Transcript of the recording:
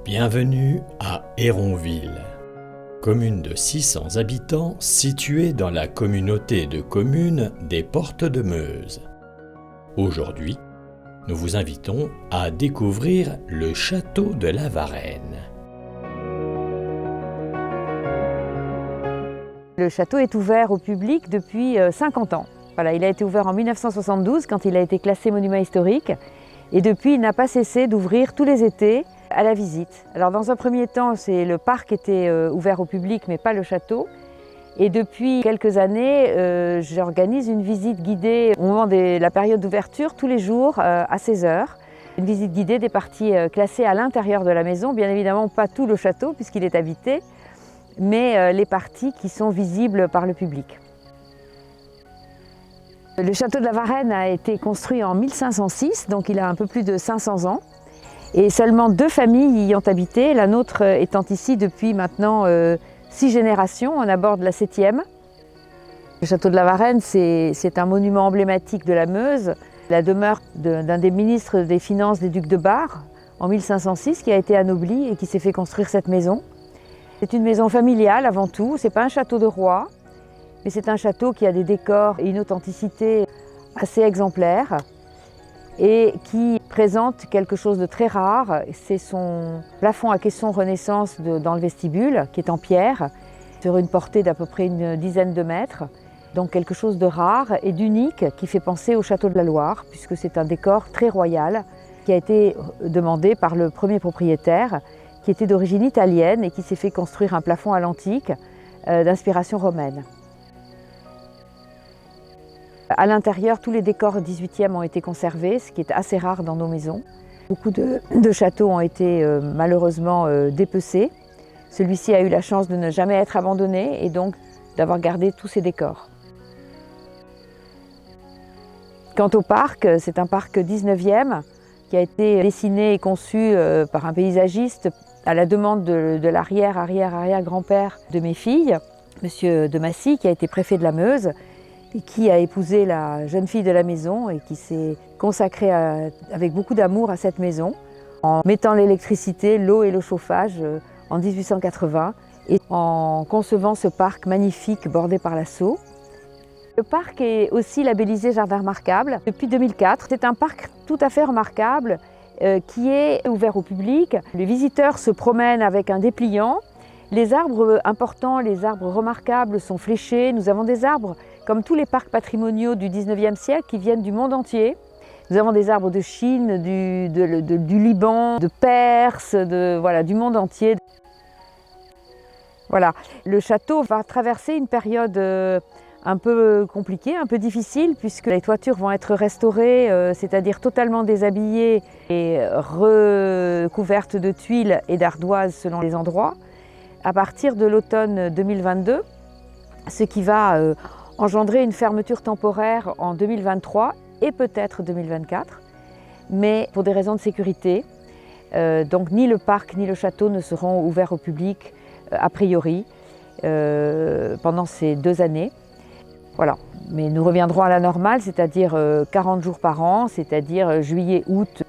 Bienvenue à Héronville, commune de 600 habitants située dans la communauté de communes des Portes de Meuse. Aujourd'hui, nous vous invitons à découvrir le château de la Varenne. Le château est ouvert au public depuis 50 ans. Voilà, il a été ouvert en 1972 quand il a été classé monument historique et depuis il n'a pas cessé d'ouvrir tous les étés à la visite. Alors dans un premier temps, le parc était ouvert au public mais pas le château. Et depuis quelques années, j'organise une visite guidée au moment de la période d'ouverture tous les jours à 16 h. Une visite guidée des parties classées à l'intérieur de la maison, bien évidemment pas tout le château puisqu'il est habité, mais les parties qui sont visibles par le public. Le château de la Varenne a été construit en 1506, donc il a un peu plus de 500 ans. Et seulement 2 familles y ont habité, la nôtre étant ici depuis maintenant 6 générations, on aborde la 7e. Le château de la Varenne, c'est un monument emblématique de la Meuse, la demeure d'un des ministres des Finances des ducs de Bar en 1506 qui a été anobli et qui s'est fait construire cette maison. C'est une maison familiale avant tout, ce n'est pas un château de roi, mais c'est un château qui a des décors et une authenticité assez exemplaires et qui présente quelque chose de très rare. C'est son plafond à caisson Renaissance dans le vestibule, qui est en pierre, sur une portée d'à peu près une dizaine de mètres. Donc quelque chose de rare et d'unique qui fait penser au château de la Loire, puisque c'est un décor très royal qui a été demandé par le premier propriétaire, qui était d'origine italienne et qui s'est fait construire un plafond à l'antique d'inspiration romaine. À l'intérieur, tous les décors 18e ont été conservés, ce qui est assez rare dans nos maisons. Beaucoup de châteaux ont été malheureusement dépecés. Celui-ci a eu la chance de ne jamais être abandonné et donc d'avoir gardé tous ses décors. Quant au parc, c'est un parc 19e qui a été dessiné et conçu par un paysagiste à la demande de l'arrière-arrière-arrière-grand-père de mes filles, M. de Massy, qui a été préfet de la Meuse, et qui a épousé la jeune fille de la maison et qui s'est consacré avec beaucoup d'amour à cette maison en mettant l'électricité, l'eau et le chauffage en 1880 et en concevant ce parc magnifique bordé par la Sceaux. Le parc est aussi labellisé Jardin remarquable depuis 2004. C'est un parc tout à fait remarquable qui est ouvert au public. Les visiteurs se promènent avec un dépliant. Les arbres importants, les arbres remarquables sont fléchés. Nous avons des arbres comme tous les parcs patrimoniaux du 19e siècle qui viennent du monde entier. Nous avons des arbres de Chine, du Liban, de Perse, du monde entier. Voilà. Le château va traverser une période un peu compliquée, un peu difficile, puisque les toitures vont être restaurées, c'est-à-dire totalement déshabillées et recouvertes de tuiles et d'ardoises selon les endroits, à partir de l'automne 2022, ce qui va engendrer une fermeture temporaire en 2023 et peut-être 2024, mais pour des raisons de sécurité. Donc ni le parc ni le château ne seront ouverts au public a priori pendant ces 2 années. Voilà. Mais nous reviendrons à la normale, c'est-à-dire 40 jours par an, c'est-à-dire juillet, août